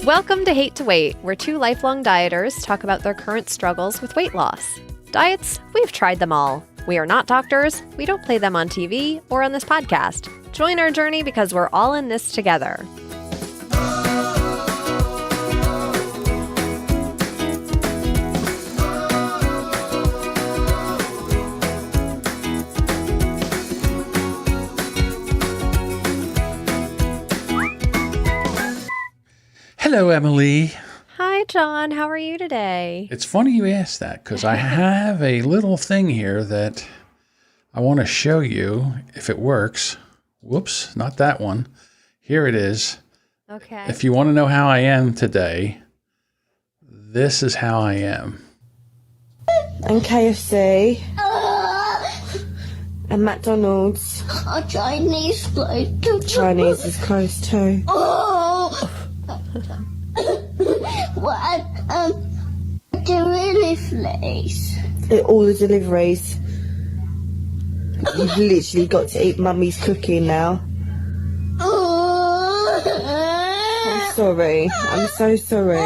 Welcome to Hate to Wait, where two lifelong dieters talk about their current struggles with weight loss. Diets, we've tried them all. We are not doctors, we don't play them on TV or on this podcast. Join our journey because we're all in this together. Hello, Emily. Hi, John. How are you today? It's funny you asked that because I have a little thing here that I want to show you if it works. Whoops, not that one. Here it is. Okay. If you want to know how I am today, this is how I am. And KFC. And McDonald's. Chinese closed. Chinese is closed too. What? Delivery place. All the deliveries. You've literally got to eat Mummy's cooking now. I'm sorry. I'm so sorry.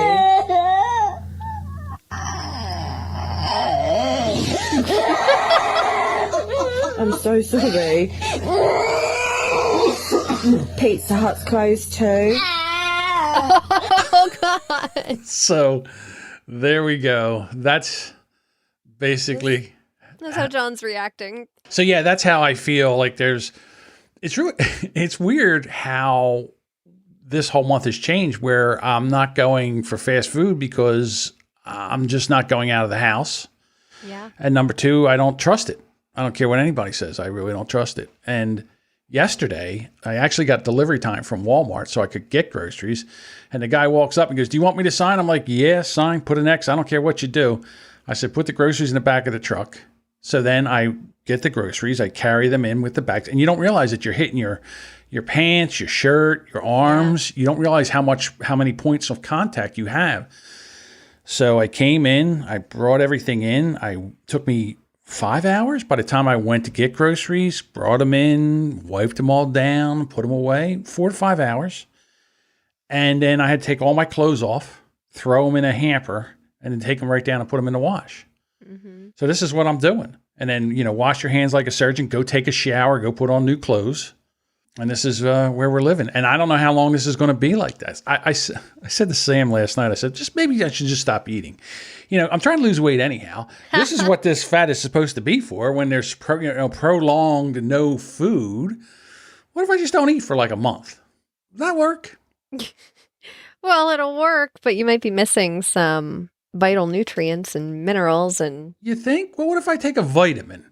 I'm so sorry. Pizza Hut's closed too. Oh, God. So there we go. That's basically... That's how John's reacting. So yeah, that's how I feel. Like it's weird how this whole month has changed where I'm not going for fast food because I'm just not going out of the house. Yeah. And number two, I don't trust it. I don't care what anybody says. I really don't trust it. And yesterday, I actually got delivery time from Walmart so I could get groceries. And the guy walks up and goes, "Do you want me to sign?" I'm like, "Yeah, sign, put an X. I don't care what you do." I said, "Put the groceries in the back of the truck." So then I get the groceries, I carry them in with the bags, and you don't realize that you're hitting your pants, your shirt, your arms. You don't realize how many points of contact you have. So I came in, I brought everything in. It took me 5 hours by the time I went to get groceries, brought them in, wiped them all down, put them away, 4 to 5 hours. And then I had to take all my clothes off, throw them in a hamper, and then take them right down and put them in the wash. Mm-hmm. So this is what I'm doing. And then, wash your hands like a surgeon, go take a shower, go put on new clothes. And this is where we're living. And I don't know how long this is going to be like this. I said to Sam last night, I said, maybe I should just stop eating. I'm trying to lose weight anyhow. This is what this fat is supposed to be for when there's prolonged no food. What if I just don't eat for like a month? Does that work? Well, it'll work, but you might be missing some vital nutrients and minerals. And you think? Well, what if I take a vitamin?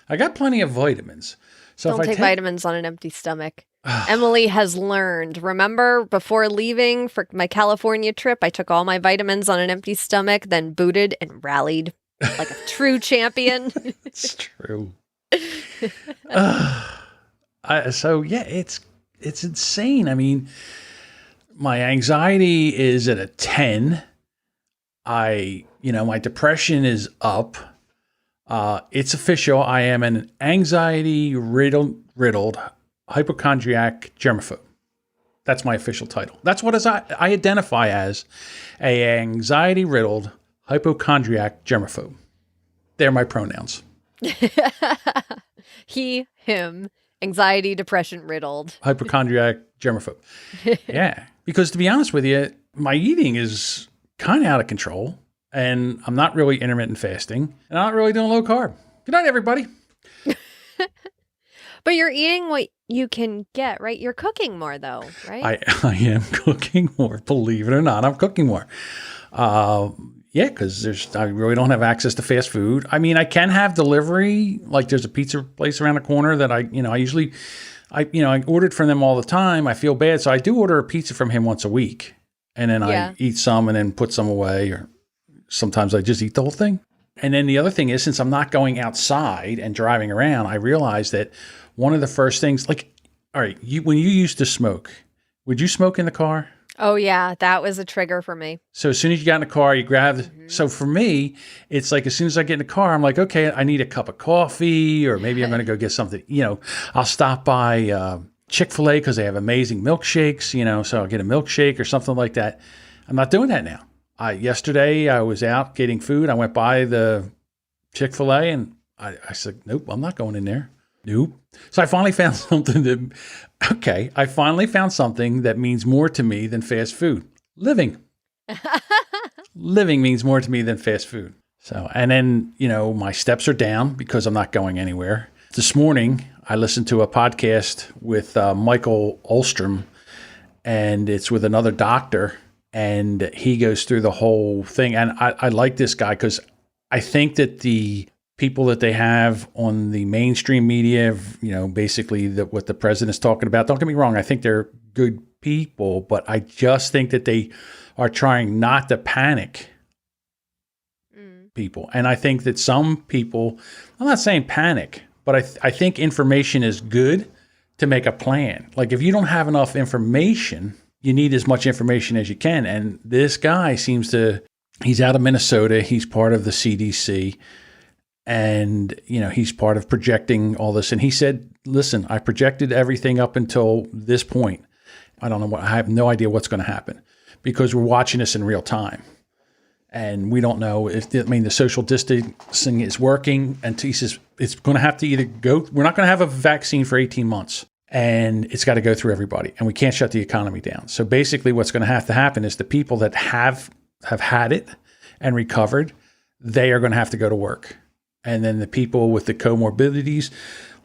I got plenty of vitamins. So don't if take vitamins on an empty stomach. Emily has learned. Remember, before leaving for my California trip, I took all my vitamins on an empty stomach, then booted and rallied like a true champion. It's true. So yeah, it's insane. I mean, my anxiety is at a 10. My depression is up. It's official. I am an anxiety-riddled hypochondriac germaphobe. That's my official title. That's what I identify as, a anxiety-riddled hypochondriac germaphobe. They're my pronouns. He, him, anxiety, depression riddled. Hypochondriac germaphobe. Yeah. Because to be honest with you, my eating is kind of out of control. And I'm not really intermittent fasting. And I'm not really doing low carb. Good night, everybody. But you're eating what you can get, right? You're cooking more, though, right? I am cooking more. Believe it or not, I'm cooking more. Yeah, because I really don't have access to fast food. I mean, I can have delivery. Like there's a pizza place around the corner that I ordered from them all the time. I feel bad. So I do order a pizza from him once a week. And then I eat some and then put some away, or sometimes I just eat the whole thing. And then the other thing is, since I'm not going outside and driving around, I realized that one of the first things, like, all right, when you used to smoke, would you smoke in the car? Oh, yeah. That was a trigger for me. So as soon as you got in the car, you grabbed. So for me, it's like as soon as I get in the car, I'm like, okay, I need a cup of coffee, or maybe I'm going to go get something. I'll stop by Chick-fil-A because they have amazing milkshakes, so I'll get a milkshake or something like that. I'm not doing that now. Yesterday I was out getting food. I went by the Chick-fil-A and I said, nope, I'm not going in there. Nope. So I finally found something that means more to me than fast food. Living. Living means more to me than fast food. So, and then, my steps are down because I'm not going anywhere. This morning, I listened to a podcast with Michael Olstrom, and it's with another doctor, and he goes through the whole thing. And I like this guy because I think that the people that they have on the mainstream media, basically what the president's talking about, don't get me wrong, I think they're good people, but I just think that they are trying not to panic people. And I think that some people, I'm not saying panic, but I think information is good to make a plan. Like if you don't have enough information, you need as much information as you can. And this guy he's out of Minnesota. He's part of the CDC. And, he's part of projecting all this. And he said, listen, I projected everything up until this point. I have no idea what's going to happen because we're watching this in real time. And we don't know the social distancing is working. And he says it's going to have to we're not going to have a vaccine for 18 months. And it's got to go through everybody. And we can't shut the economy down. So basically what's going to happen is the people that have had it and recovered, they are going to have to go to work. And then the people with the comorbidities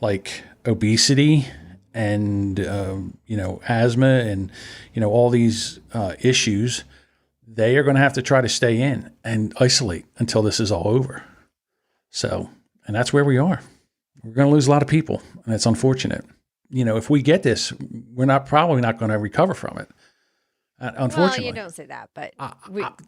like obesity and, asthma and, all these issues, they are going to have to try to stay in and isolate until this is all over. So, and that's where we are. We're going to lose a lot of people, and it's unfortunate. If we get this, we're probably not going to recover from it. Unfortunately. Well, you don't say that, but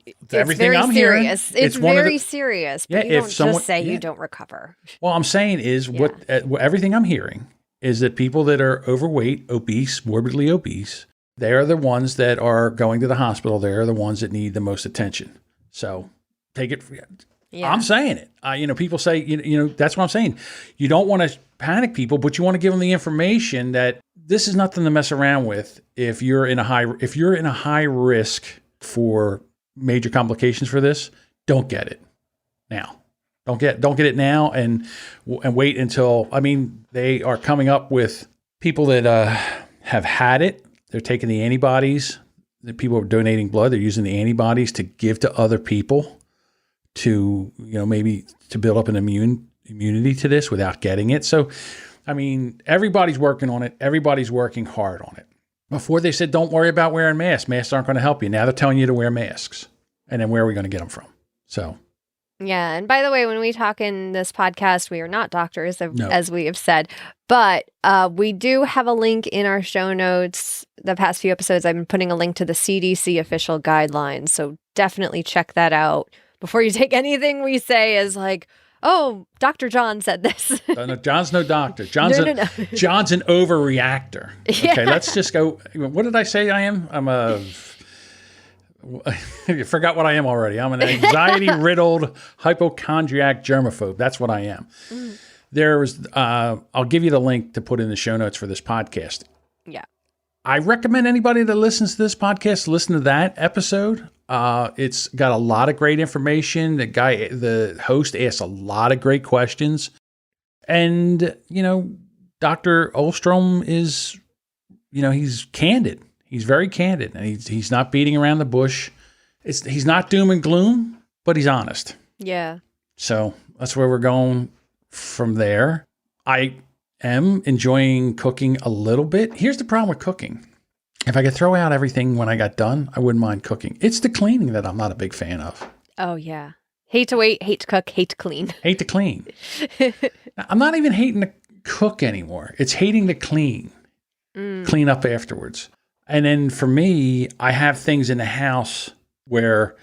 it's everything very I'm serious. Hearing, it's very serious, but you don't just say you don't recover. Well, I'm saying is what everything I'm hearing is that people that are overweight, obese, morbidly obese, they are the ones that are going to the hospital. They are the ones that need the most attention. So take it. Yeah. I'm saying it. People say, that's what I'm saying. You don't want to panic people, but you want to give them the information that this is nothing to mess around with. If you're in a high risk for major complications for this, don't get it now. Don't get it now and wait until, they are coming up with people that have had it. They're taking the antibodies. The people are donating blood. They're using the antibodies to give to other people to, maybe to build up an immunity to this without getting it. So, everybody's working on it. Everybody's working hard on it. Before they said, don't worry about wearing masks. Masks aren't going to help you. Now they're telling you to wear masks. And then where are we going to get them from? So. Yeah. And by the way, when we talk in this podcast, we are not doctors, as we have said, but we do have a link in our show notes. The past few episodes, I've been putting a link to the CDC official guidelines. So definitely check that out before you take anything we say as like, oh, Dr. John said this. No, John's no doctor. John's an overreactor. Yeah. Okay, let's just go. What did I say I am? I forgot what I am already. I'm an anxiety-riddled hypochondriac germaphobe. That's what I am. I'll give you the link to put in the show notes for this podcast. Yeah. I recommend anybody that listens to this podcast, listen to that episode. It's got a lot of great information. The host asks a lot of great questions. And, Dr. Olstrom is, he's candid. He's very candid, and he's not beating around the bush. He's not doom and gloom, but he's honest. Yeah. So that's where we're going from there. I am enjoying cooking a little bit. Here's the problem with cooking. If I could throw out everything when I got done, I wouldn't mind cooking. It's the cleaning that I'm not a big fan of. Oh, yeah. Hate to wait, hate to cook, hate to clean. Hate to clean. I'm not even hating to cook anymore. It's hating to clean. Clean up afterwards. And then for me, I have things in the house where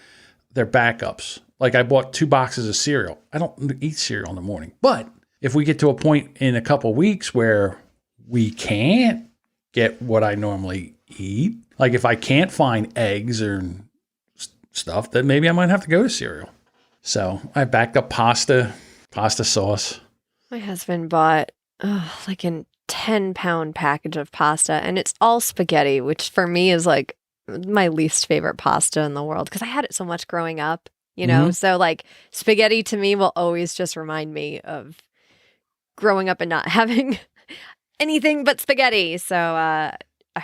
they're backups. Like I bought 2 boxes of cereal. I don't eat cereal in the morning. But if we get to a point in a couple of weeks where we can't get what I normally eat, like if I can't find eggs or stuff, then maybe I might have to go to cereal. So I backed up pasta sauce. My husband bought like a 10-pound package of pasta, and it's all spaghetti, which for me is like, my least favorite pasta in the world because I had it so much growing up, you know? So like spaghetti to me will always just remind me of growing up and not having anything but spaghetti. So,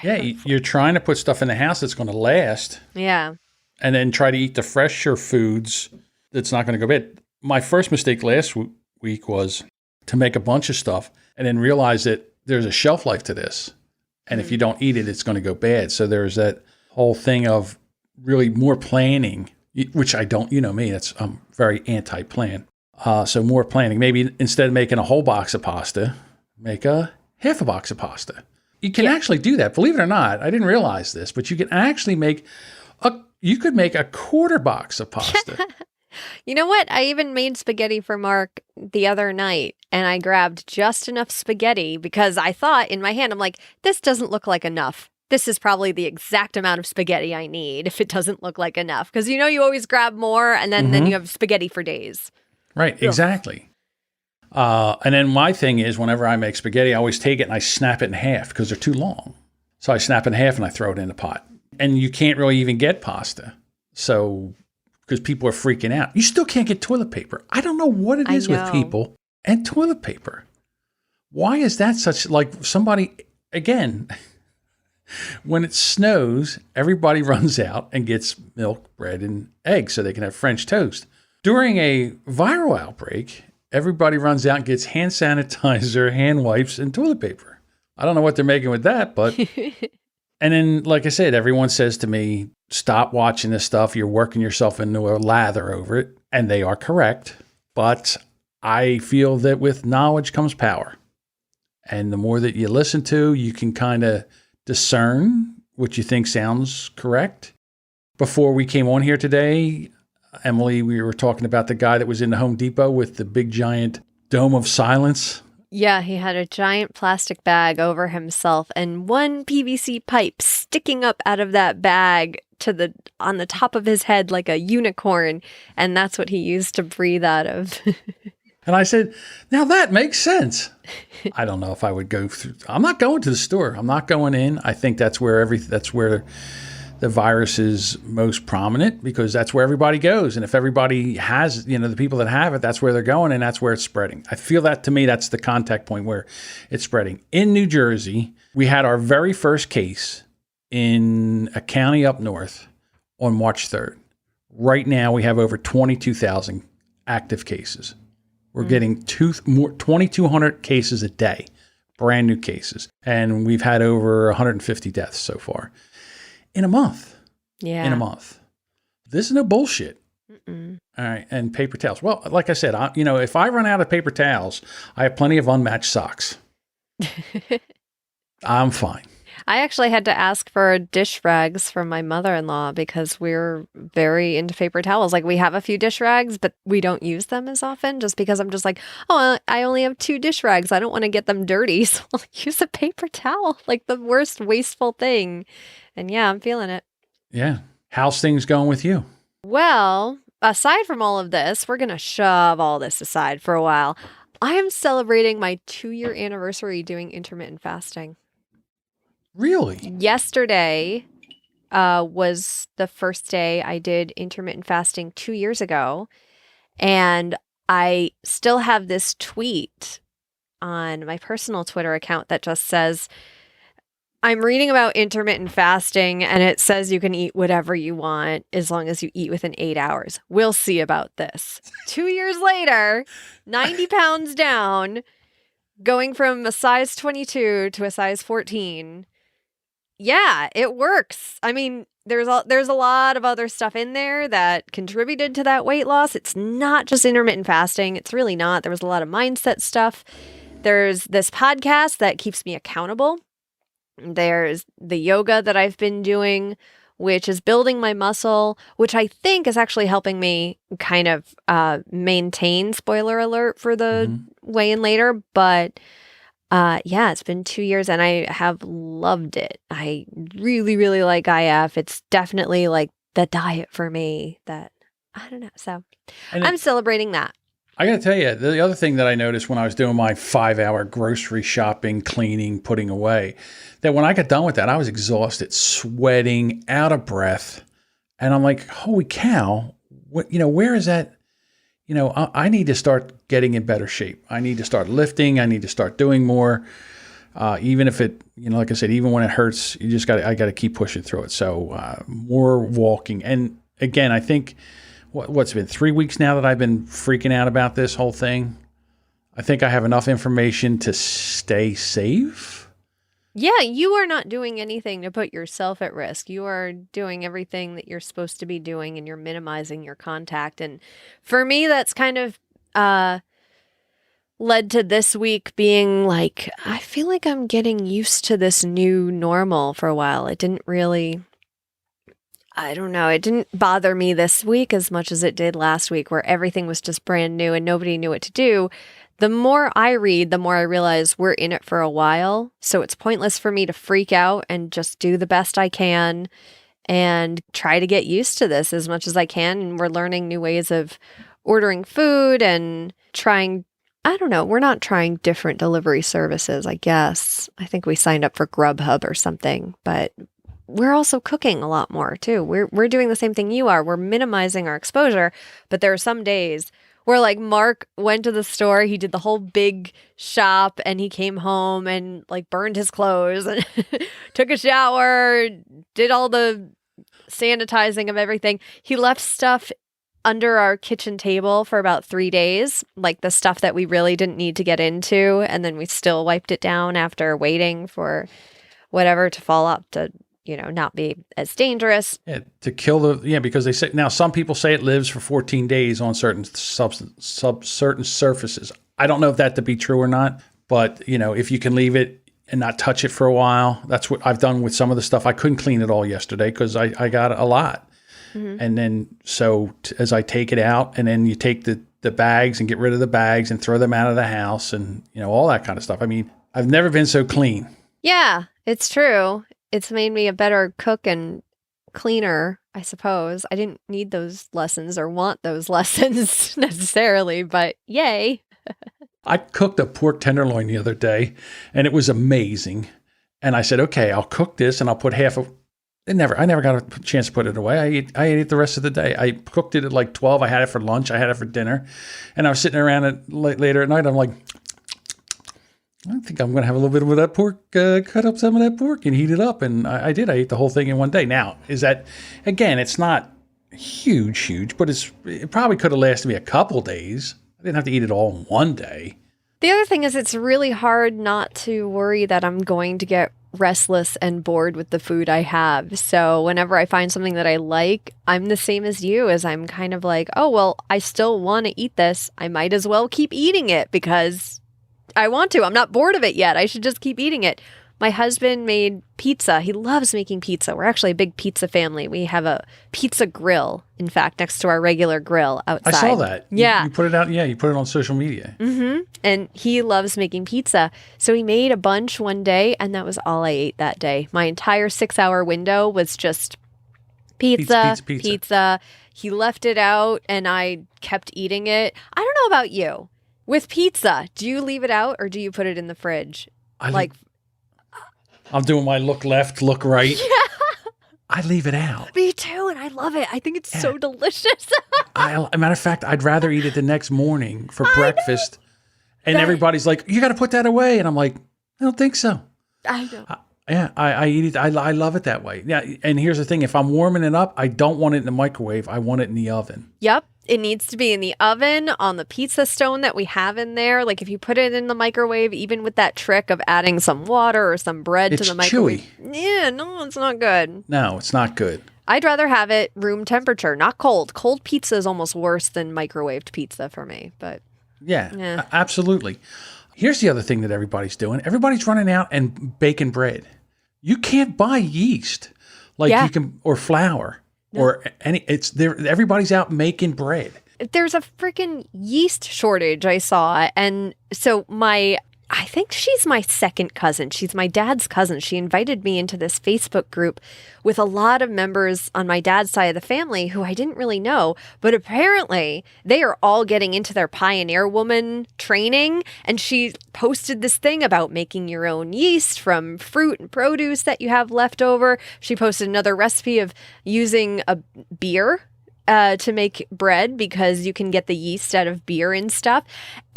Yeah, you're trying to put stuff in the house that's going to last. Yeah. And then try to eat the fresher foods that's not going to go bad. My first mistake last week was to make a bunch of stuff and then realize that there's a shelf life to this. And if you don't eat it, it's going to go bad. So there's that whole thing of really more planning, which I don't, you know me, I'm very anti-plan. So more planning. Maybe instead of making a whole box of pasta, make a half a box of pasta. You can actually do that. Believe it or not, I didn't realize this, but you can actually make you could make a quarter box of pasta. You know what? I even made spaghetti for Mark the other night, and I grabbed just enough spaghetti because I thought in my hand, I'm like, this doesn't look like enough. This is probably the exact amount of spaghetti I need if it doesn't look like enough. Because you know you always grab more, and then you have spaghetti for days. Right, exactly. And then my thing is, whenever I make spaghetti, I always take it and I snap it in half because they're too long. So I snap it in half and I throw it in the pot. And you can't really even get pasta. So, because people are freaking out. You still can't get toilet paper. I don't know what it is with people and toilet paper. Why is that such, like somebody, again, when it snows, everybody runs out and gets milk, bread, and eggs so they can have French toast. During a viral outbreak, everybody runs out and gets hand sanitizer, hand wipes, and toilet paper. I don't know what they're making with that, but... And then, like I said, everyone says to me, stop watching this stuff. You're working yourself into a lather over it. And they are correct. But I feel that with knowledge comes power. And the more that you listen to, you can kind of discern what you think sounds correct. Before we came on here today, Emily, we were talking about the guy that was in the Home Depot with the big giant dome of silence. Yeah, he had a giant plastic bag over himself and one PVC pipe sticking up out of that bag on the top of his head like a unicorn, and that's what he used to breathe out of. And I said, now that makes sense. I don't know if I would go through. I'm not going to the store. I'm not going in. I think that's where the virus is most prominent because that's where everybody goes. And if everybody has, the people that have it, that's where they're going and that's where it's spreading. I feel that to me, that's the contact point where it's spreading. In New Jersey, we had our very first case in a county up north on March 3rd. Right now, we have over 22,000 active cases. We're getting 2,200 cases a day, brand new cases. And we've had over 150 deaths so far. In a month. Yeah. In a month. This is no bullshit. All right. And paper towels. Well, like I said, if I run out of paper towels, I have plenty of unmatched socks. I'm fine. I actually had to ask for dish rags from my mother-in-law because we're very into paper towels. Like we have a few dish rags, but we don't use them as often just because I'm just like, oh, I only have 2 dish rags. I don't want to get them dirty. So I'll use a paper towel, like the worst wasteful thing. And yeah, I'm feeling it. Yeah. How's things going with you? Well, aside from all of this, we're going to shove all this aside for a while. I am celebrating my 2-year anniversary doing intermittent fasting. Really? Yesterday was the first day I did intermittent fasting 2 years ago. And I still have this tweet on my personal Twitter account that just says, I'm reading about intermittent fasting and it says you can eat whatever you want as long as you eat within 8 hours. We'll see about this. 2 years later, 90 pounds down, going from a size 22 to a size 14. Yeah, it works. I mean, there's a lot of other stuff in there that contributed to that weight loss. It's not just intermittent fasting. It's really not. There was a lot of mindset stuff. There's this podcast that keeps me accountable. There's the yoga that I've been doing, which is building my muscle, which I think is actually helping me kind of maintain, spoiler alert for the weigh-in later. But yeah, it's been 2 years and I have loved it. I really, really like IF. It's definitely like the diet for me that, I don't know. So I'm celebrating that. I got to tell you, the other thing that I noticed when I was doing my 5-hour grocery shopping, cleaning, putting away, that when I got done with that, I was exhausted, sweating, out of breath. And I'm like, holy cow, where is that? I need to start getting in better shape. I need to start lifting. I need to start doing more. Even if it, like I said, even when it hurts, I got to keep pushing through it. So more walking. And again, I think what's been 3 weeks now that I've been freaking out about this whole thing. I think I have enough information to stay safe. Yeah, you are not doing anything to put yourself at risk. You are doing everything that you're supposed to be doing, and you're minimizing your contact. And for me, that's kind of led to this week being like, I feel like I'm getting used to this new normal for a while. It didn't really, I don't know, it didn't bother me this week as much as it did last week, where everything was just brand new and nobody knew what to do. The more I read, the more I realize we're in it for a while. So it's pointless for me to freak out and just do the best I can and try to get used to this as much as I can. And we're learning new ways of ordering food and trying, I don't know, we're not trying different delivery services, I guess. I think we signed up for Grubhub or something, but we're also cooking a lot more too. We're doing the same thing you are. We're minimizing our exposure, but there are some days where like Mark went to the store, he did the whole big shop, and he came home and like burned his clothes and took a shower, did all the sanitizing of everything. He left stuff under our kitchen table for about 3 days, like the stuff that we really didn't need to get into. And then we still wiped it down after waiting for whatever to fall up to, not be as dangerous. Yeah, to kill because they say now some people say it lives for 14 days on certain certain surfaces. I don't know if that to be true or not, but if you can leave it and not touch it for a while, that's what I've done with some of the stuff. I couldn't clean it all yesterday because I got a lot. Mm-hmm. And then as I take it out, and then you take the bags and get rid of the bags and throw them out of the house and all that kind of stuff. I mean, I've never been so clean. Yeah, it's true. It's made me a better cook and cleaner, I suppose. I didn't need those lessons or want those lessons necessarily, but yay. I cooked a pork tenderloin the other day, and it was amazing. And I said, okay, I'll cook this, and I'll put half of I never got a chance to put it away. I ate it the rest of the day. I cooked it at like 12. I had it for lunch. I had it for dinner. And I was sitting around later at night. I'm like, I think I'm going to have a little bit of that pork, cut up some of that pork and heat it up. And I did. I ate the whole thing in one day. Now, is that, again, it's not huge, but it probably could have lasted me a couple days. I didn't have to eat it all in one day. The other thing is it's really hard not to worry that I'm going to get restless and bored with the food I have. So whenever I find something that I like, I'm the same as you, as I'm kind of like, oh, well, I still want to eat this. I might as well keep eating it because I want to. I'm not bored of it yet. I should just keep eating it. My husband made pizza. He loves making pizza. We're actually a big pizza family. We have a pizza grill, in fact, next to our regular grill outside. I saw that. Yeah. You put it out. Yeah, you put it on social media. Mm-hmm. And he loves making pizza. So he made a bunch one day, and that was all I ate that day. My entire 6-hour window was just pizza. He left it out, and I kept eating it. I don't know about you. With pizza, do you leave it out, or do you put it in the fridge? I'm doing my look left, look right. Yeah. I leave it out. Me too, and I love it. I think it's so delicious. As a matter of fact, I'd rather eat it the next morning for breakfast. And everybody's like, you got to put that away. And I'm like, I don't think so. I know. I eat it. I love it that way. Yeah. And here's the thing. If I'm warming it up, I don't want it in the microwave. I want it in the oven. Yep. It needs to be in the oven on the pizza stone that we have in there. Like if you put it in the microwave, even with that trick of adding some water or some bread to the microwave. It's chewy. Yeah, no, it's not good. No, it's not good. I'd rather have it room temperature, not cold. Cold pizza is almost worse than microwaved pizza for me. But yeah. Absolutely. Here's the other thing that everybody's doing. Everybody's running out and baking bread. You can't buy yeast you can, or flour. No. Or everybody's out making bread. There's a freaking yeast shortage I saw. And so my I think she's my second cousin. She's my dad's cousin. She invited me into this Facebook group with a lot of members on my dad's side of the family who I didn't really know. But apparently, they are all getting into their Pioneer Woman training. And she posted this thing about making your own yeast from fruit and produce that you have left over. She posted another recipe of using a beer to make bread because you can get the yeast out of beer and stuff.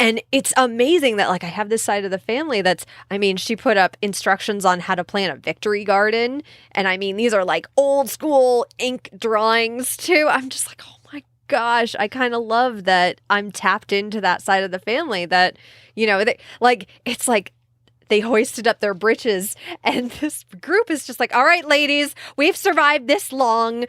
And it's amazing that like I have this side of the family that's, I mean, she put up instructions on how to plant a victory garden. And I mean, these are like old school ink drawings too. I'm just like, oh my gosh, I kind of love that I'm tapped into that side of the family that, you know, it's like, they hoisted up their britches, and this group is just like, all right, ladies, we've survived this long.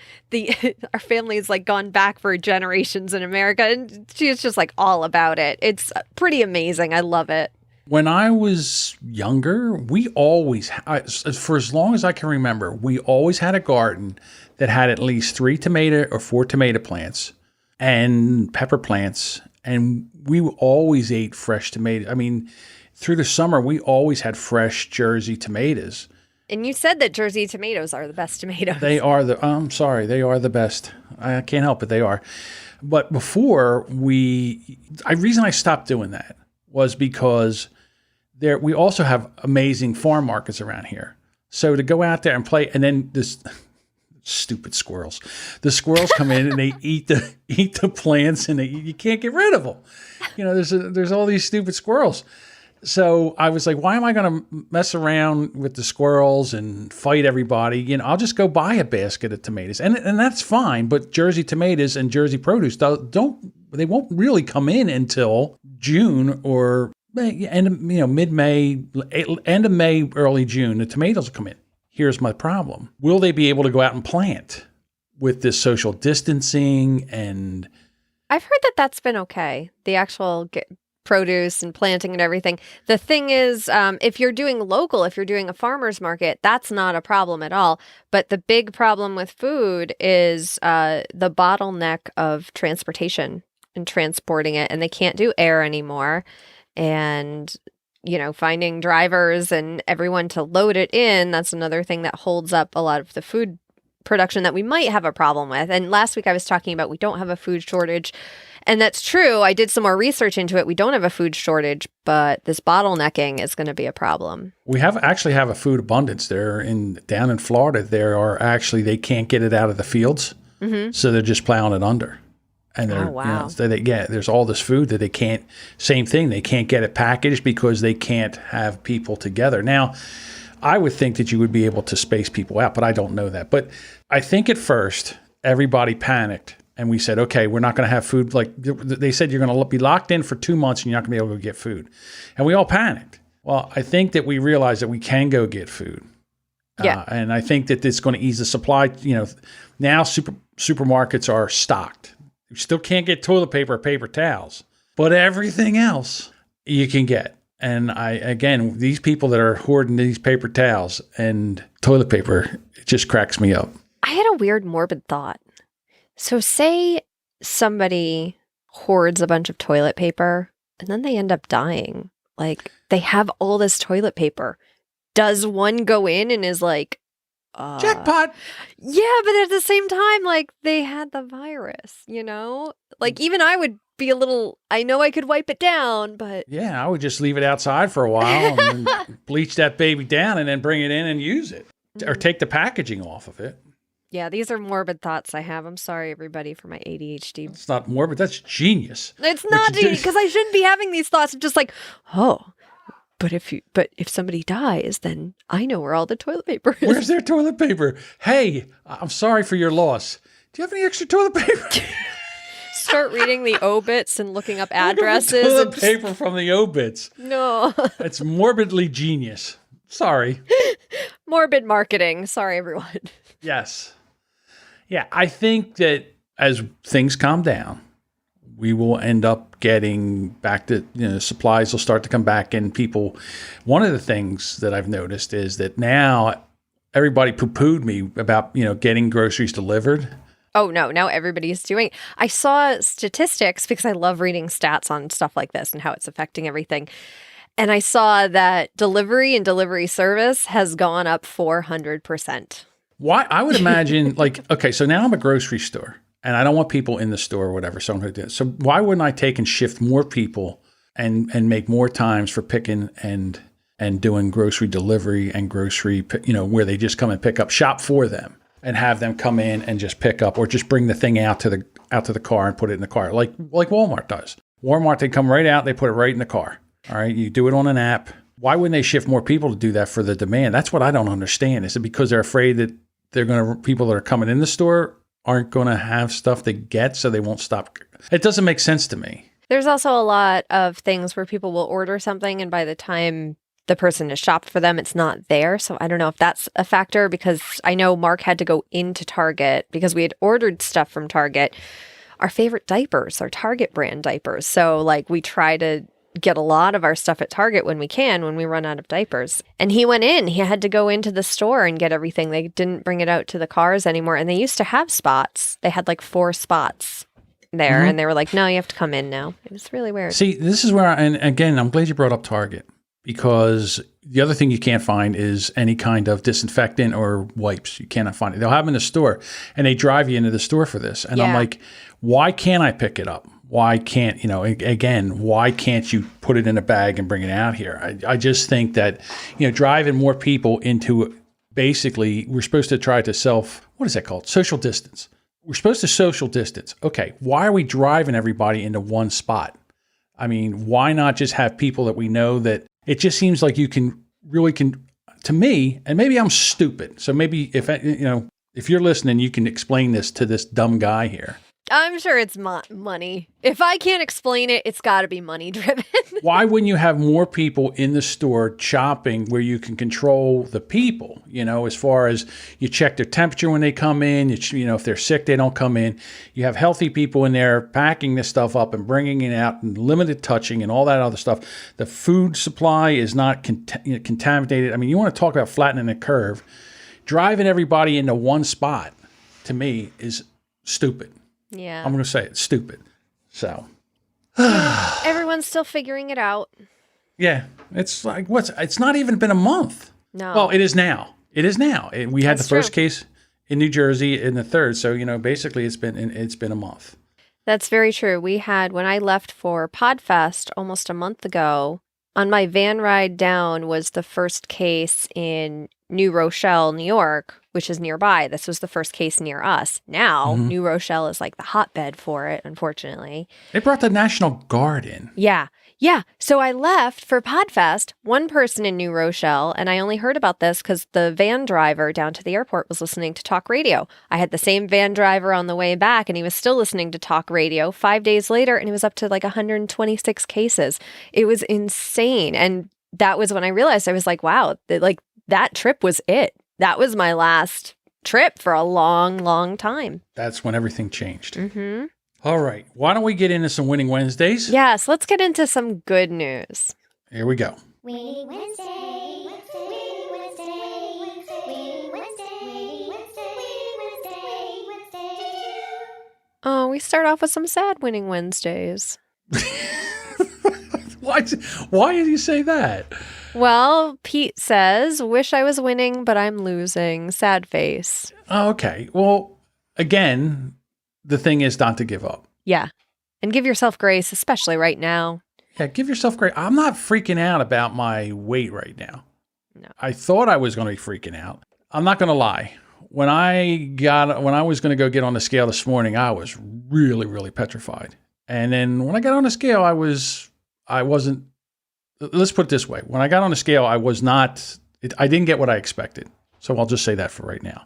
Our family has like gone back for generations in America, and she's just like all about it. It's pretty amazing. I love it. When I was younger, we always, for as long as I can remember, we always had a garden that had at least 3 tomato or 4 tomato plants and pepper plants, and we always ate fresh tomatoes. I mean, through the summer, we always had fresh Jersey tomatoes. And you said that Jersey tomatoes are the best tomatoes. They are I'm sorry, they are the best. I can't help it, they are. But before the reason I stopped doing that was because we also have amazing farm markets around here. So to go out there and play, and then this stupid squirrels. The squirrels come in and they eat the plants, and you can't get rid of them. You know, there's all these stupid squirrels. So I was like, why am I going to mess around with the squirrels and fight everybody? You know, I'll just go buy a basket of tomatoes, and that's fine. But Jersey tomatoes and Jersey produce they won't really come in until June or mid-May, end of May, early June. The tomatoes will come in. Here's my problem: will they be able to go out and plant with this social distancing? And I've heard that that's been okay. The actual produce and planting and everything. The thing is, if you're doing local, if you're doing a farmer's market, that's not a problem at all. But the big problem with food is the bottleneck of transportation and transporting it. And they can't do air anymore. And, you know, finding drivers and everyone to load it in, that's another thing that holds up a lot of the food production that we might have a problem with. And last week I was talking about we don't have a food shortage. And that's true. I did some more research into it. We don't have a food shortage, but this bottlenecking is going to be a problem. We actually have a food abundance there down in Florida. They can't get it out of the fields, so they're just plowing it under. And there's all this food that they can't. Same thing. They can't get it packaged because they can't have people together. Now, I would think that you would be able to space people out, but I don't know that. But I think at first everybody panicked. And we said, okay, we're not going to have food. Like they said, you're going to be locked in for 2 months and you're not going to be able to get food. And we all panicked. Well, I think that we realized that we can go get food. Yeah. And I think that it's going to ease the supply. You know, now supermarkets are stocked. You still can't get toilet paper or paper towels, but everything else you can get. And these people that are hoarding these paper towels and toilet paper, it just cracks me up. I had a weird morbid thought. So say somebody hoards a bunch of toilet paper and then they end up dying. Like they have all this toilet paper. Does one go in and is like, jackpot? Yeah, but at the same time, like they had the virus, you know? Like even I would be I know I could wipe it down, but. Yeah, I would just leave it outside for a while and then bleach that baby down and then bring it in and use it. Or take the packaging off of it. Yeah, these are morbid thoughts I have. I'm sorry, everybody, for my ADHD. It's not morbid. That's genius. It's not genius because I shouldn't be having these thoughts of just like, oh, but if somebody dies, then I know where all the toilet paper is. Where's their toilet paper? Hey, I'm sorry for your loss. Do you have any extra toilet paper? Start reading the obits and looking up addresses. Toilet paper from the obits. No. It's morbidly genius. Sorry. Morbid marketing. Sorry, everyone. Yes. Yeah, I think that as things calm down, we will end up getting back to, supplies will start to come back and people. One of the things that I've noticed is that now everybody poo-pooed me about, getting groceries delivered. Oh, no, now everybody's doing. I saw statistics because I love reading stats on stuff like this and how it's affecting everything. And I saw that delivery and delivery service has gone up 400%. Why? I would imagine, like, okay, so now I'm a grocery store and I don't want people in the store or whatever. So I'm going to do it. So why wouldn't I take and shift more people and make more times for picking and doing grocery delivery and grocery, where they just come and pick up, shop for them and have them come in and just pick up or just bring the thing out to the car and put it in the car, like Walmart does. Walmart, they come right out, they put it right in the car. All right, you do it on an app. Why wouldn't they shift more people to do that for the demand? That's what I don't understand. Is it because they're afraid that people that are coming in the store aren't going to have stuff to get, so they won't stop? It doesn't make sense to me. There's also a lot of things where people will order something and by the time the person has shopped for them, it's not there. So I don't know if that's a factor, because I know Mark had to go into Target because we had ordered stuff from Target. Our favorite diapers are Target brand diapers. So like we try to get a lot of our stuff at Target when we run out of diapers. And he went in, he had to go into the store and get everything. They didn't bring it out to the cars anymore. And they used to have spots. They had like 4 spots there. And they were like, no, you have to come in now. It was really weird. See, this is where, and again, I'm glad you brought up Target, because the other thing you can't find is any kind of disinfectant or wipes. You cannot find it. They'll have them in the store and they drive you into the store for this. And I'm like, why can't I pick it up? Why can't, why can't you put it in a bag and bring it out here? I just think that, driving more people into, basically, we're supposed to try to what is that called? Social distance. We're supposed to social distance. Okay, why are we driving everybody into one spot? I mean, why not just have people that we know that it just seems like you can, to me, and maybe I'm stupid. So maybe if you're listening, you can explain this to this dumb guy here. I'm sure it's money. If I can't explain it, it's got to be money driven. Why wouldn't you have more people in the store shopping where you can control the people, as far as you check their temperature when they come in, if they're sick, they don't come in. You have healthy people in there packing this stuff up and bringing it out and limited touching and all that other stuff. The food supply is not contaminated. I mean, you want to talk about flattening the curve. Driving everybody into one spot, to me, is stupid. Yeah. I'm going to say it's stupid. So. Everyone's still figuring it out. Yeah. It's like, it's not even been a month. No. Well, it is now. We had That's the first true. case in New Jersey and the third. So, basically it's been a month. That's very true. We had, when I left for PodFest almost a month ago, on my van ride down was the first case in New Rochelle, New York, which is nearby. This was the first case near us. Now, New Rochelle is like the hotbed for it, unfortunately. They brought the National Guard in. Yeah. Yeah. So I left for PodFest, one person in New Rochelle, and I only heard about this because the van driver down to the airport was listening to talk radio. I had the same van driver on the way back, and he was still listening to talk radio 5 days later, and it was up to like 126 cases. It was insane. And that was when I realized, I was like, wow, that trip was it. That was my last trip for a long, long time. That's when everything changed. Mm-hmm. All right. Why don't we get into some Winning Wednesdays? Yes, let's get into some good news. Here we go. Winning Wednesday. Winning Wednesday. Winning Wednesday. Winning Wednesday. Oh, we start off with some sad Winning Wednesdays. Why did you say that? Well, Pete says, wish I was winning, but I'm losing. Sad face. Oh, okay. Well, again, the thing is not to give up. Yeah. And give yourself grace, especially right now. Yeah, give yourself grace. I'm not freaking out about my weight right now. No. I thought I was going to be freaking out. I'm not going to lie. When I was going to go get on the scale this morning, I was really, really petrified. And then when I got on the scale, I wasn't. Let's put it this way. When I got on the scale, I didn't get what I expected. So I'll just say that for right now.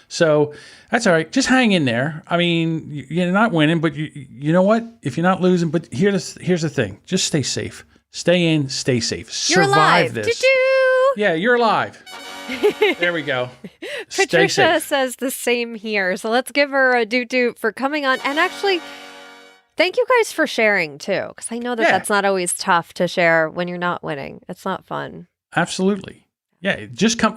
So that's all right. Just hang in there. I mean, you're not winning, but you know what? If you're not losing, but here's the thing. Just stay safe. Stay in, stay safe. You're Survive alive. this. Doo-doo! Yeah, you're alive. There we go. Stay Patricia safe. says the same here. So let's give her a doot-doot for coming on. And actually, thank you guys for sharing too. Because I know that that's not always tough to share when you're not winning. It's not fun. Absolutely. Yeah,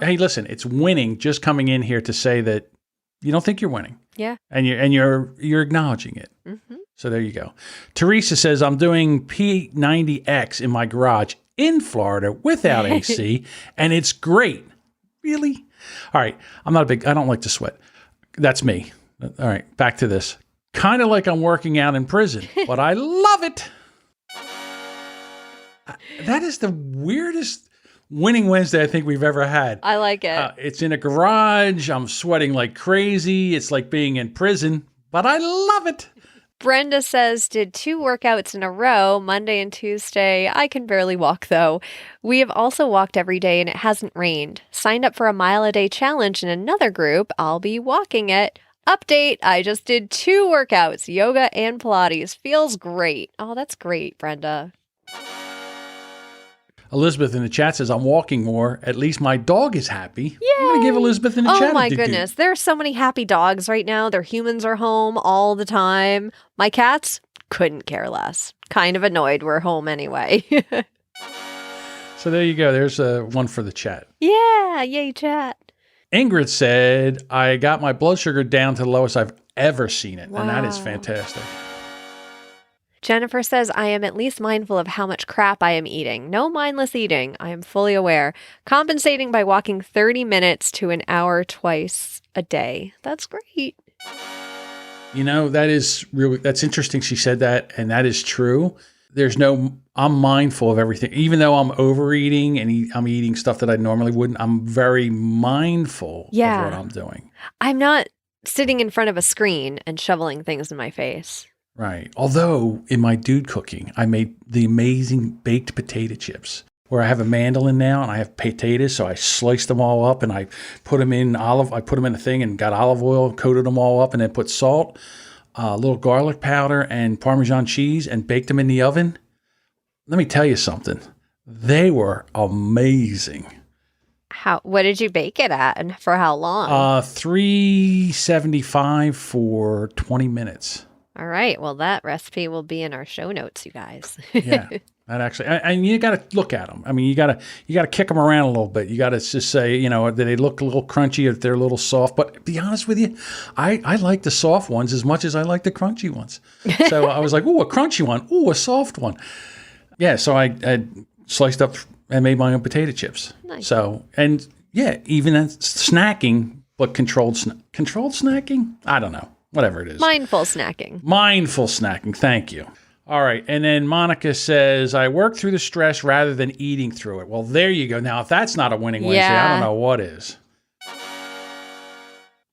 hey, listen, it's winning just coming in here to say that you don't think you're winning. Yeah. And you're acknowledging it. Mm-hmm. So there you go. Teresa says, I'm doing P90X in my garage in Florida without AC, and it's great. Really? All right. I don't like to sweat. That's me. All right. Back to this. Kind of like I'm working out in prison, but I love it. That is the weirdest winning Wednesday I think we've ever had. I like it. It's in a garage. I'm sweating like crazy. It's like being in prison, but I love it. Brenda says, did 2 workouts in a row, Monday and Tuesday. I can barely walk, though. We have also walked every day, and it hasn't rained. Signed up for a mile-a-day challenge in another group. I'll be walking it. Update, I just did 2 workouts, yoga and Pilates. Feels great. Oh, that's great, Brenda. Elizabeth in the chat says, I'm walking more. At least my dog is happy. Yay! I'm going to give Elizabeth in the chat Oh my a goodness. There are so many happy dogs right now. Their humans are home all the time. My cats couldn't care less. Kind of annoyed we're home anyway. So there you go. There's one for the chat. Yeah. Yay, chat. Ingrid said, I got my blood sugar down to the lowest I've ever seen it. And that is Wow. fantastic. Jennifer says, I am at least mindful of how much crap I am eating. No mindless eating. I am fully aware. Compensating by walking 30 minutes to an hour twice a day. That's great. You know, that's interesting. She said that, and that is true. I'm mindful of everything. Even though I'm overeating and I'm eating stuff that I normally wouldn't, I'm very mindful of what I'm doing. I'm not sitting in front of a screen and shoveling things in my face. Right. Although in my dude cooking, I made the amazing baked potato chips where I have a mandolin now and I have potatoes. So I sliced them all up and I put them in a thing and got olive oil, coated them all up and then put salt, a little garlic powder and Parmesan cheese and baked them in the oven. Let me tell you something. They were amazing. What did you bake it at and for how long? 375 for 20 minutes. All right. Well, that recipe will be in our show notes, you guys. Yeah, that actually, and you got to look at them. I mean, you got to kick them around a little bit. You got to just say, that they look a little crunchy if they're a little soft. But to be honest with you, I like the soft ones as much as I like the crunchy ones. So I was like, ooh, a crunchy one. Ooh, a soft one. Yeah. So I sliced up and made my own potato chips. Nice. So, and yeah, even snacking, but controlled snacking. I don't know. Whatever it is. Mindful snacking. Mindful snacking. Thank you. All right. And then Monica says, I work through the stress rather than eating through it. Well, there you go. Now, if that's not a winning Wednesday, I don't know what is.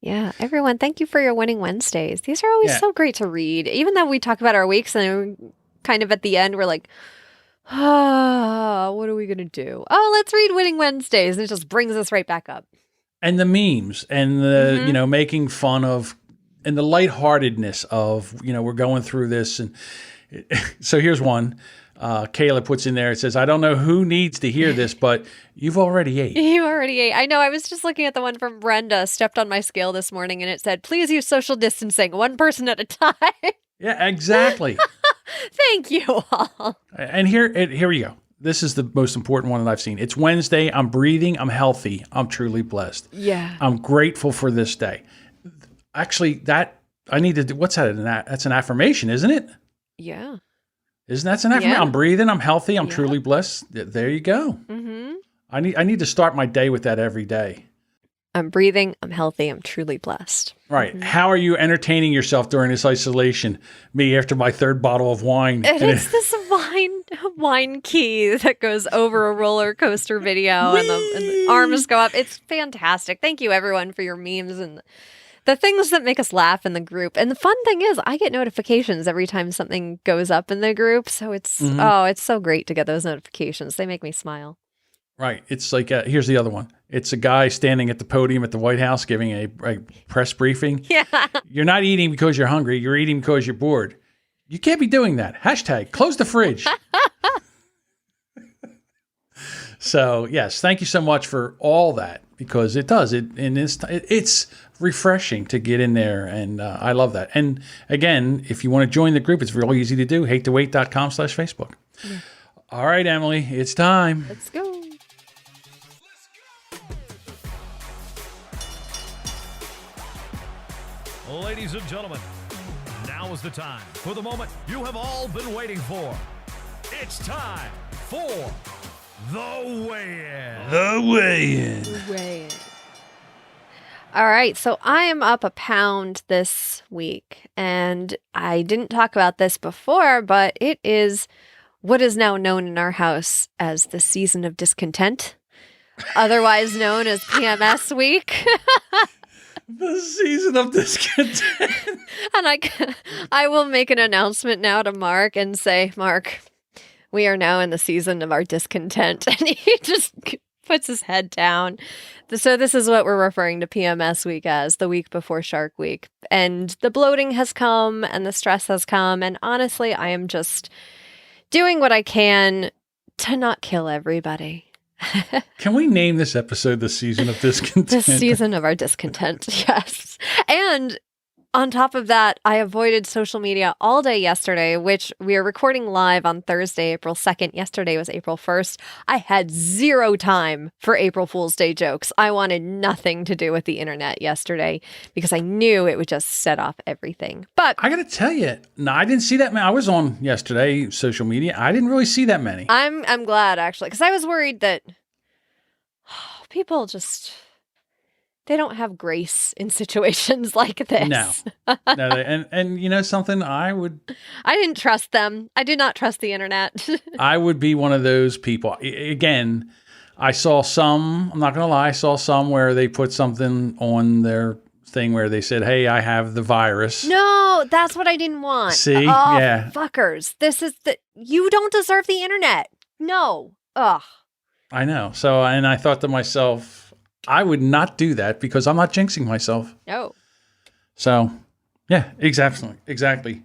Yeah. Everyone, thank you for your winning Wednesdays. These are always so great to read. Even though we talk about our weeks and kind of at the end, we're like, what are we going to do? Oh, let's read winning Wednesdays. And it just brings us right back up. And the memes and the, making fun of and the lightheartedness of, we're going through this. And so here's one. Kayla puts in there, it says, I don't know who needs to hear this, but you've already ate. You already ate. I know. I was just looking at the one from Brenda, stepped on my scale this morning, and it said, please use social distancing, one person at a time. Yeah, exactly. Thank you all. And here we go. This is the most important one that I've seen. It's Wednesday. I'm breathing. I'm healthy. I'm truly blessed. Yeah. I'm grateful for this day. Actually, that I need to do. What's that? That's an affirmation, isn't it? Yeah. Isn't that an affirmation? Yeah. I'm breathing. I'm healthy. I'm truly blessed. There you go. Mm-hmm. I need to start my day with that every day. I'm breathing. I'm healthy. I'm truly blessed. Right. Mm-hmm. How are you entertaining yourself during this isolation? Me after my 3rd bottle of wine. And it's this wine key that goes over a roller coaster video and the arms go up. It's fantastic. Thank you everyone for your memes and the things that make us laugh in the group. And the fun thing is I get notifications every time something goes up in the group. So it's, it's so great to get those notifications. They make me smile. Right. It's like, here's the other one. It's a guy standing at the podium at the White House giving a press briefing. Yeah. You're not eating because you're hungry. You're eating because you're bored. You can't be doing that. # close the fridge. So, yes, thank you so much for all that because it does. It's refreshing to get in there, and I love that. And again, if you want to join the group, it's really easy to do. HateToWait.com/Facebook. Yeah. All right, Emily, it's time. Let's go. Ladies and gentlemen, now is the time for the moment you have all been waiting for. It's time for The weigh-in. The weigh-in. All right, so I am up a pound this week, and I didn't talk about this before, but it is what is now known in our house as the season of discontent, otherwise known as PMS week. The season of discontent. And I will make an announcement now to Mark and say, Mark, we are now in the season of our discontent. And he just puts his head down. So this is what we're referring to PMS week as, the week before Shark Week. And the bloating has come and the stress has come. And honestly, I am just doing what I can to not kill everybody. Can we name this episode the season of discontent? The season of our discontent, yes. And on top of that, I avoided social media all day yesterday, which we are recording live on Thursday, April 2nd. Yesterday was April 1st. I had zero time for April Fool's Day jokes. I wanted nothing to do with the internet yesterday because I knew it would just set off everything. But I got to tell you, no, I didn't see that many. I was on yesterday, social media. I didn't really see that many. I'm glad, actually, because I was worried that people just... they don't have grace in situations like this. No. And you know something? I didn't trust them. I do not trust the internet. I would be one of those people. Again, I saw some, I'm not going to lie, I saw some where they put something on their thing where they said, hey, I have the virus. No, that's what I didn't want. See? Oh, Yeah. fuckers. You don't deserve the internet. No. Ugh. I know. So, and I thought to myself, I would not do that because I'm not jinxing myself. No. So, yeah, exactly.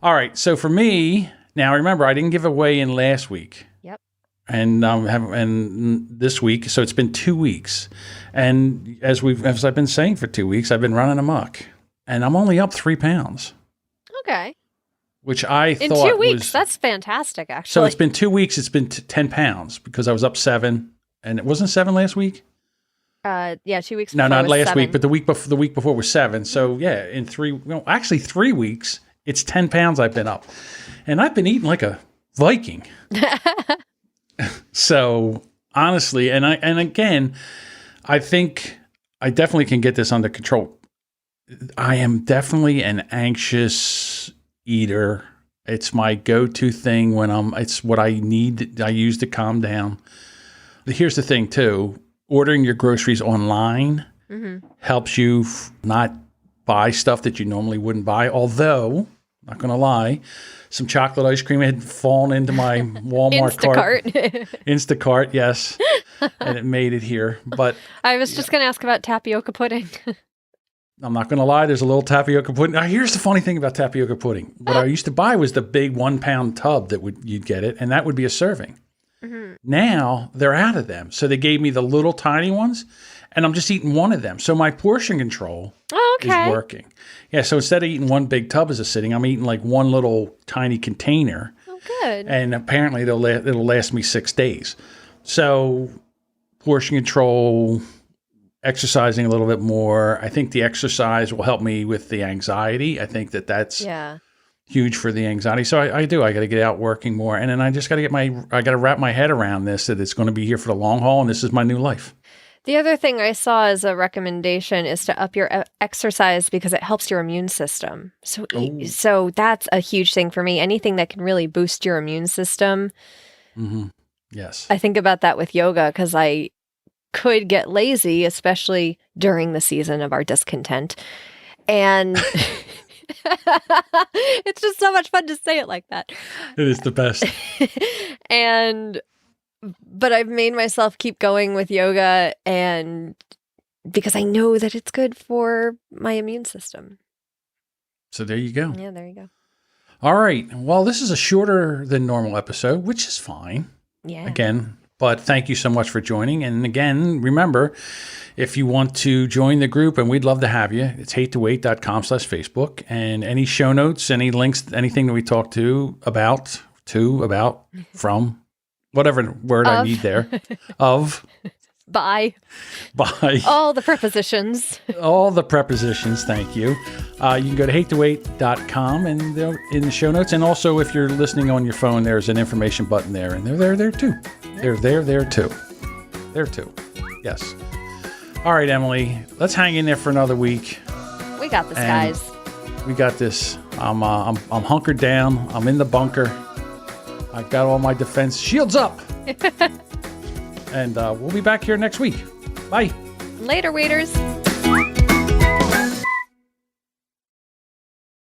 All right. So for me, now remember, I didn't give away in last week. Yep. And and this week, so it's been 2 weeks. And as I've been saying for 2 weeks, I've been running amok. And I'm only up 3 pounds. Okay. Which I in thought 2 weeks, was, that's fantastic, actually. So it's been 2 weeks. It's been 10 pounds because I was up 7. And it wasn't 7 last week? Yeah, 2 weeks No, before not was last 7. week, but the week before was 7. So yeah, in 3 weeks, it's 10 pounds I've been up. And I've been eating like a Viking. So honestly, and again, I think I definitely can get this under control. I am definitely an anxious eater. It's my go-to thing it's what I need. I use to calm down. Here's the thing too. Ordering your groceries online helps you not buy stuff that you normally wouldn't buy. Although, not going to lie, some chocolate ice cream had fallen into my Walmart cart. Instacart, yes. And it made it here. But I was just going to ask about tapioca pudding. I'm not going to lie, there's a little tapioca pudding. Now, here's the funny thing about tapioca pudding. What I used to buy was the big 1 pound tub you'd get it, and that would be a serving. Now they're out of them. So they gave me the little tiny ones and I'm just eating one of them. So my portion control is working. Yeah. So instead of eating one big tub as a sitting, I'm eating like one little tiny container. Oh, good. And apparently it'll last me 6 days. So portion control, exercising a little bit more. I think the exercise will help me with the anxiety. I think that's huge for the anxiety. So I got to get out working more. And then I just got to I got to wrap my head around this, that it's going to be here for the long haul. And this is my new life. The other thing I saw as a recommendation is to up your exercise because it helps your immune system. So that's a huge thing for me. Anything that can really boost your immune system. Mm-hmm. Yes. I think about that with yoga because I could get lazy, especially during the season of our discontent. And it's just so much fun to say it like that. It is the best. But I've made myself keep going with yoga and because I know that it's good for my immune system. So there you go. Yeah, there you go. All right. Well, this is a shorter than normal episode, which is fine. Yeah. Again, but thank you so much for joining. And again, remember, if you want to join the group, and we'd love to have you, it's hatetowait.com/Facebook. And any show notes, any links, anything that we talked about, from, whatever word I need there, Bye. Bye. All the prepositions. All the prepositions, thank you. You can go to hatetowait.com and in the show notes. And also, if you're listening on your phone, there's an information button there. And they're there too. They're there too. There too. Yes. All right, Emily, let's hang in there for another week. We got this, guys. We got this. I'm hunkered down. I'm in the bunker. I've got all my defense shields up. And we'll be back here next week. Bye. Later, waiters.